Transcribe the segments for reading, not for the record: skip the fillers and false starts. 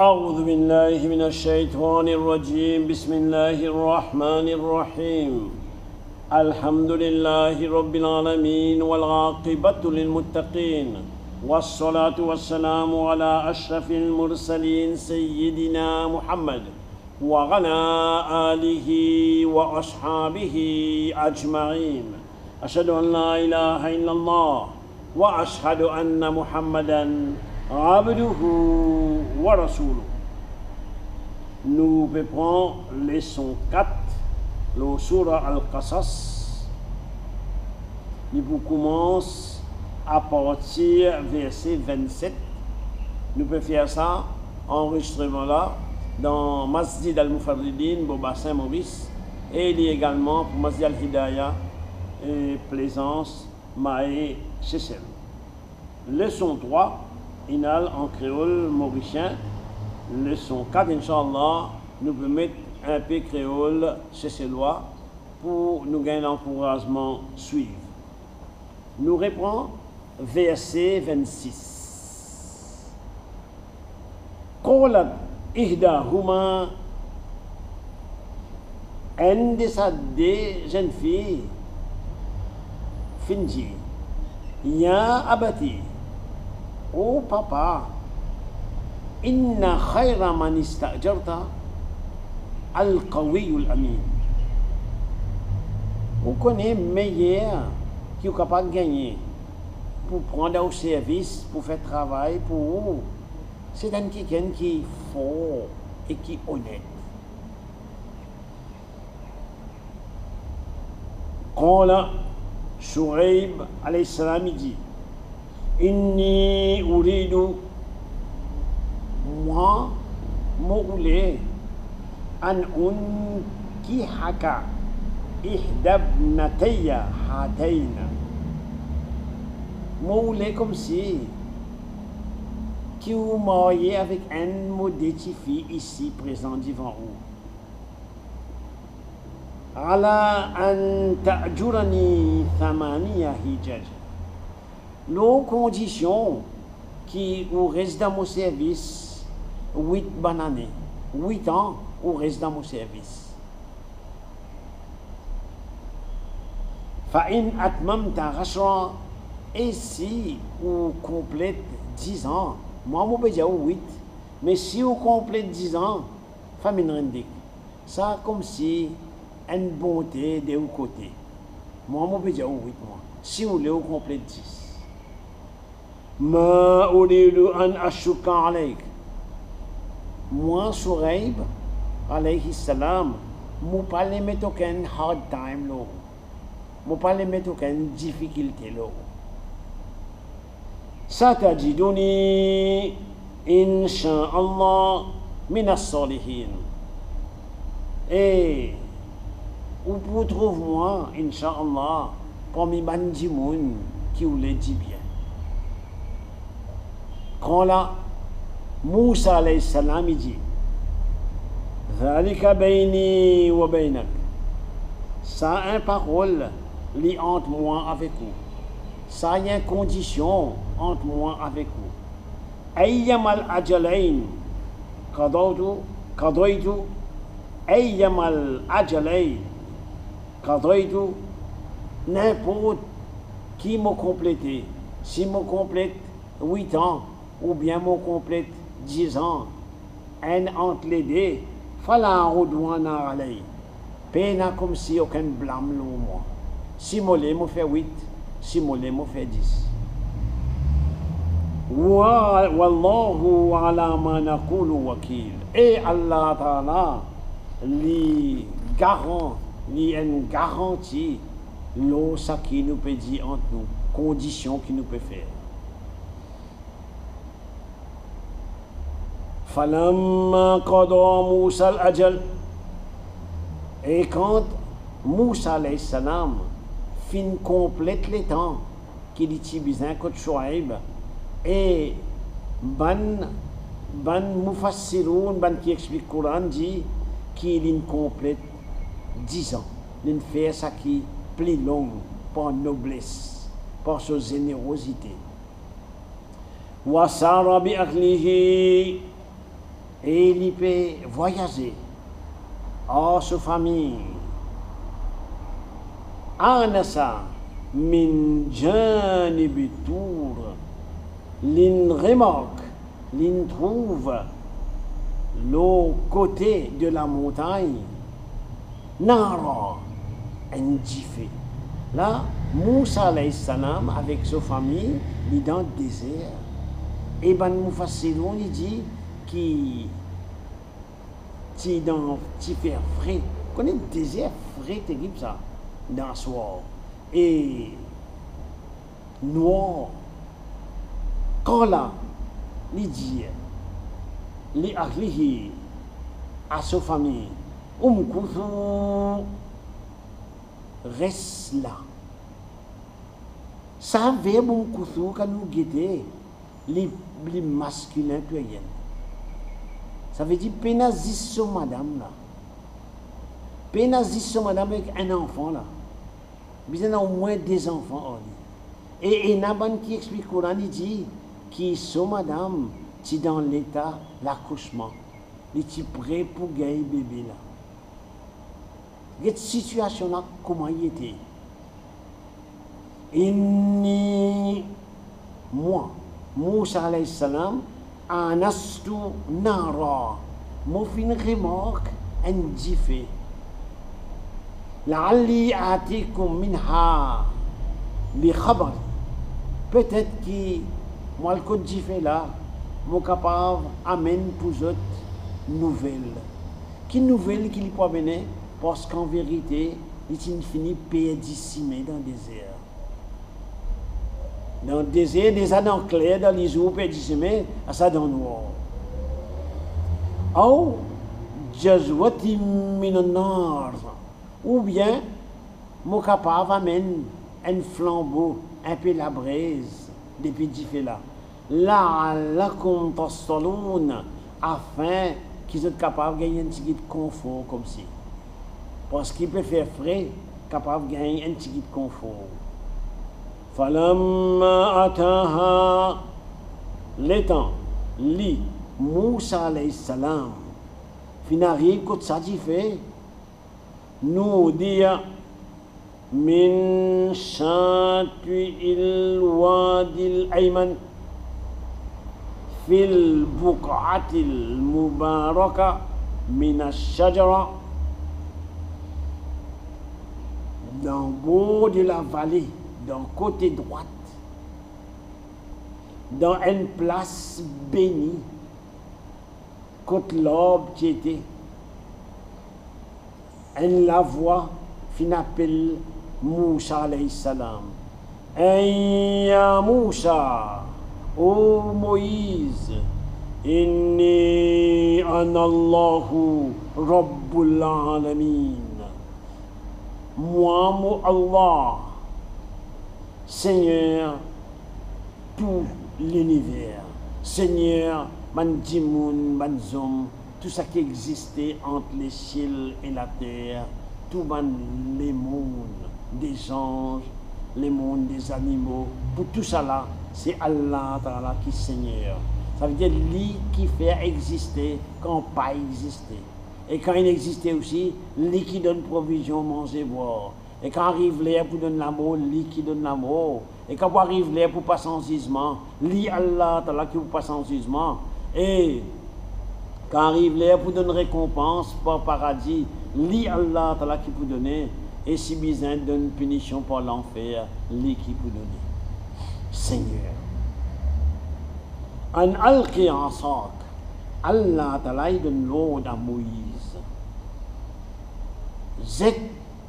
أعوذ بالله من الشيطان الرجيم بسم الله الرحمن الرحيم الحمد لله رب العالمين والعاقبة للمتقين والصلاة والسلام على أشرف المرسلين سيدنا محمد وعلى آله وأصحابه أجمعين أشهد أن لا إله إلا الله وأشهد أن محمدا عبده ورسوله. Nous reprenons leçon 4, le surah Al-Qasas. Nous commençons à partir verset 27. Nous pouvons faire ça, enregistrement là, dans Masjid Al-Mufarridin, Boba Saint-Maurice, et il y a également pour Masjid Al-Hidayah et Plaisance, Maé, Seychelles. Leçon 3, Inal en créole mauricien. Leçon 4, Inch'Allah, nous pouvons mettre un peu créole seychellois pour nous gagner l'encouragement suivre. Nous reprenons verset 26. Qolat ihdahuma, une de ces deux jeunes filles, Finji, Ya abati, oh papa, inna khayra man istajarta al-qawiyul amin. Vous connaissez meilleur qui est capable de gagner pour prendre au service, pour faire travail pour vous. C'est un quelqu'un qui est fort et qui est honnête. Qala Shu'aib alayhi salam dit Inni uridu, moi, moulé, an unkihaka ihdabnatayya hatayna. Moulé comme si qui vous mariez avec un modèle fille ici présent devant vous. Ala an ta'jurani thamaniya hijaj. Nos conditions qui ou reste dans mon service 8 bananes, 8 ans ou reste dans mon service. Fa in atmamta rashra, et si vous complète 10 ans, moi je peux dire 8, mais si vous complète 10 ans, famine rendik. Ça comme si une bonté de vos côtés. Moi je peux dire 8 mois. Si vous voulez vous complète 10. Ma uridu an ashuka alayk. Moi, Shu'aib, alayhi salam, je ne pas mettre aucun hard time, je ne pas mettre aucune difficulté. Satajiduni, insha'Allah, minas salihin. Et, vous pouvez trouver moi, insha'Allah, parmi les gens qui vous le dit bien. Quand là, Moussa alayhi salam dit Dhalika bayni wa baynak. Ça a une parole li entre moi avec vous. Ça a une condition entre moi avec vous. Ayyamal ajalain qadaytu ayyamal ajalain qadaytu, n'importe qui m'a complété. Si m'a complète 8 ans ou bien m'a complète 10 ans, un entre les deux, fala roudouana alay. Pena comme si aucun blâme le moi. Si molé m'a fait 8, si molé m'a fait 10. Wallahu ala ma naqulu wakil. Et Allah Ta'ala li garant, li en garantie l'eau ça qui nous peut dire entre nous, conditions qui nous peut faire. Falamma qada Moussa al-ajal, et quand Moussa alayhi salam fin complète les temps qu'il dit bizarre que Shu'aib et ban mufassiroun ban qui explique le Coran dit qu'il complète 10 ans, il fait ça qui plus long par noblesse, par sa générosité. Wa sara bi ahlihi, Et il peut voyager hors sa famille. Anasa min janib tour, l'in remarque, l'in trouve l'autre côté de la montagne, Nara, un jiffé. Là, Moussa alayhi salam avec sa famille, il est dans le désert. Et ben Moufassiroun, il dit qu'il est dans petit fer frais. Vous connaissez le désert frais, terrible ça, dans le soir. Et noir. Quand là, il dit, li ahlihi, à sa famille, Kulthum, reste là. Ça veut dire Kulthum quand nous guettons les masculins pluriels. Ça veut dire pénazis sur madame là. Pénazis sur madame avec un enfant là. Il y a au moins des enfants. Et Naban qui explique le Coran, il dit que sur madame, c'est dans l'état l'accouchement. Il est prêt pour gagner bébé là. Cette situation là, comment il était? Inni, moi, Moussa alayhi salam, anastu nara, mon fin remarque, un jiffé. La'alli atikum minha bi khabar. Peut-être que moi le code jiffé là, mon capable amène pour autres nouvelles. Qui nouvelle qu'il peut venir? Parce qu'en vérité, il finit pédicimé dans le désert. Dans le désert, des anneaux clairs, dans les eaux pédicimées, à ça dans le noir. Ou, jazwati minanar. Ou bien, mon capable amène un flambeau, un peu la braise, depuis du là. La'allakum tastalun, afin qu'ils soient capables de gagner un petit confort comme si. Parce qu'il peut faire frais, capable de gagner un petit confort. Falamma ataha, l'étant, li, Moussa alayhi salam, finarive que ça dit fait, nous dire, min shatwi il wadil ayman, fil buqatil mubaraka, min ash-shajara, dans le bord de la vallée, dans le côté droit, dans une place bénie, côté l'arbre qui était, elle la voix, fin appelle Moussa alayhi salam. Ya Moussa, ô Moïse, inni anallahu rabbul alamin. Moi, mon Allah, Seigneur, tout l'univers, Seigneur, man djimoun, man zom, tout ça qui existait entre les ciels et la terre, tout les mondes des anges, les mondes des animaux, pour tout ça là, c'est Allah Ta'ala qui est Seigneur. Ça veut dire lui qui fait exister quand pas exister. Et quand il existait aussi, lui qui donne provision, manger, boire. Et quand arrive l'air pour donner l'amour, lui qui donne l'amour. Et quand arrive l'air pour passer en jugement, lui Allah Ta'ala qui vous passe en jugement. Et quand arrive l'air pour donner récompense par paradis, lui Allah Ta'ala qui peut donner. Et si besoin donne punition par l'enfer, lui qui peut donner. Seigneur. An alqi asak. Allah Ta'ala donne l'ordre à Moïse. Zet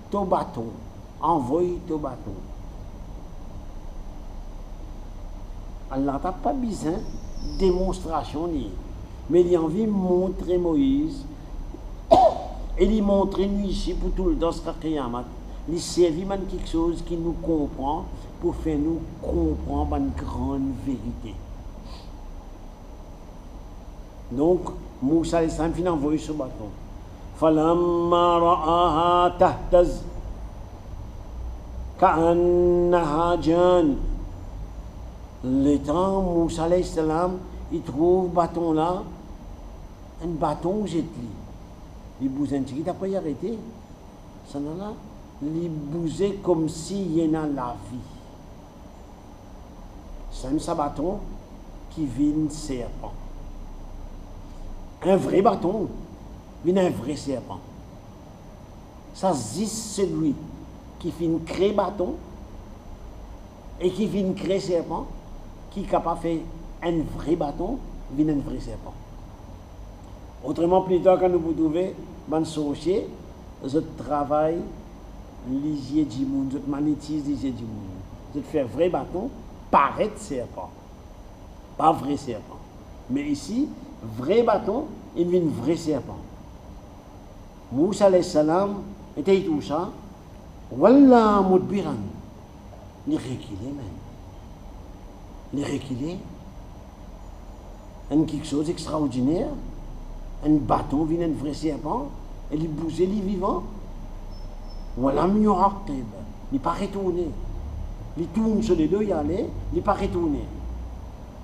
ton bâton, envoie ton bâton. Allah n'a pas besoin de démonstration, mais il a envie de montrer Moïse et il montre nous ici pour tout le temps, il servit quelque chose qui nous comprend pour faire nous comprendre une grande vérité. Donc, Moussa alayhi salam a envoyé ce bâton. فلما رآها تهتز كأنها جان. Le temps Moussa alayhi salam, il trouve bâton là, un bâton jette les bousins qui n'a pas arrêté ça n'a là les bouser comme si y en a la vie c'est un bâton qui vient serpent un vrai bâton vient un vrai serpent ça existe celui qui vient créer bâton et qui vient créer serpent qui est capable de faire un vrai bâton vient un vrai serpent. Autrement, plus tard, quand nous vous trouvez, dans sorcier, je travaille les yeux du monde, je magnétise les yeux du monde. Je fais un vrai bâton, paraît serpent. Pas vrai serpent. Mais ici, vrai bâton, il vient un vrai serpent. Moussa alayhi salam était tout ça. Wallah mudbiran. Il reculait même. Il reculait. Quelque chose d'extraordinaire. Un bâton vient un vrai serpent et il bougeait les vivants. Voilà mieux active. Il n'est pas retourné. Il tourne sur les deux, il allait, il n'est pas retourné.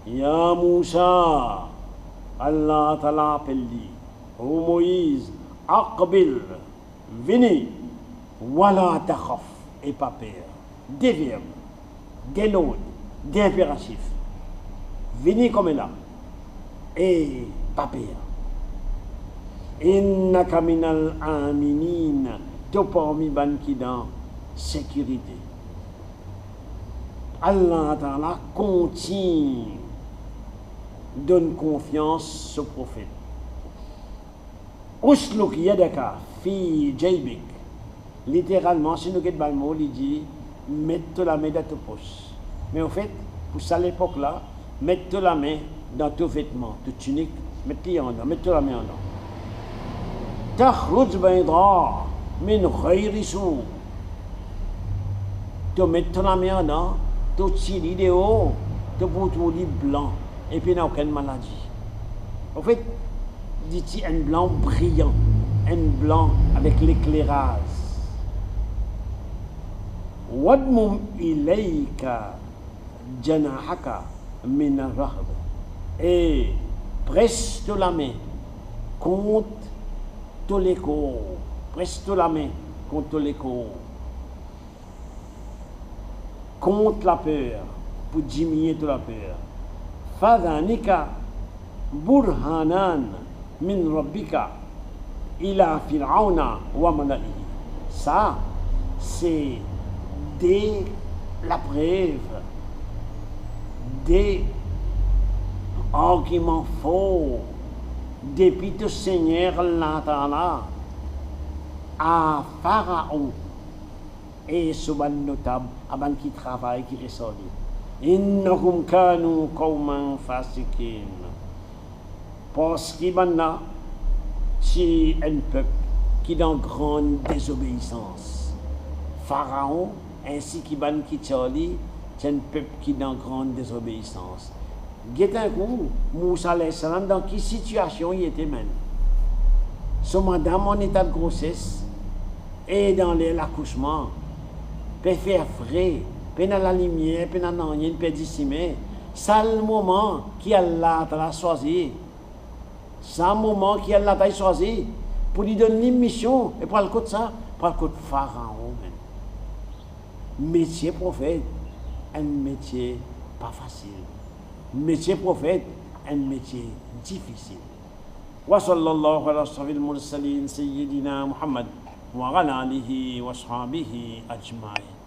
Ya Moussa, Allah Ta'ala appelle dit, ô Moïse, Aqbil, venez, voilà takhaf, et pas peur. Des verbes, des noms, des impératifs. Venez comme là, et pas peur. Innaka minal aminin, to parmi ban qui dans sécurité. Allah Ta'ala continue, donne confiance au prophète. Usluk yadaka fi jaybik. Littéralement, si nous regardons le mot, il dit mets la main dans ta poche. Mais en fait, pour ça à l'époque-là, mets la main dans tes vêtements, tes tuniques, mets-les en dedans, mets la main en dedans. تخرج بيضاء من غير سوء. Tu mets la main dedans, tu tires les hauts, tu bouteilles les blancs, et puis il n'y a aucune maladie. En fait, dit un blanc brillant, un blanc avec l'éclairage. Wadmum ilayka janahaka min ar-rahb. Et presse la main contre les corps, presse la main contre les corps, contre la peur, pour diminuer de la peur. Fadhanika burhanan min rabbika ila fir'auna wa mala'ihi. Ça, c'est dès la preuve, des arguments forts depuis le Seigneur l'entendant à Pharaon et ce notable avant qui travaille, qui ressort. Innahum kanu qawman fasikin. Parce qu'il y a c'est un peuple qui est dans grande désobéissance. Pharaon ainsi qu'Ibn Kichali, c'est un peuple qui est dans grande désobéissance. Un coup, Moussa alayhi salam, dans quelle situation il était même? Son madame en état de grossesse et dans l'accouchement, peut faire frais, peut dans la lumière, peut dans l'anion, peut dissimer. C'est le moment qu'Allah a choisi. C'est un moment qu'Allah a choisi pour lui donner une mission. Et pour le côté ça, pour le côté Pharaon. Métier prophète, un métier pas facile. Métier prophète, un métier difficile. Wa sallallahu ala ashrafil mursalin sayyidina Muhammad wa ala alihi wa sahbihi ajma'in.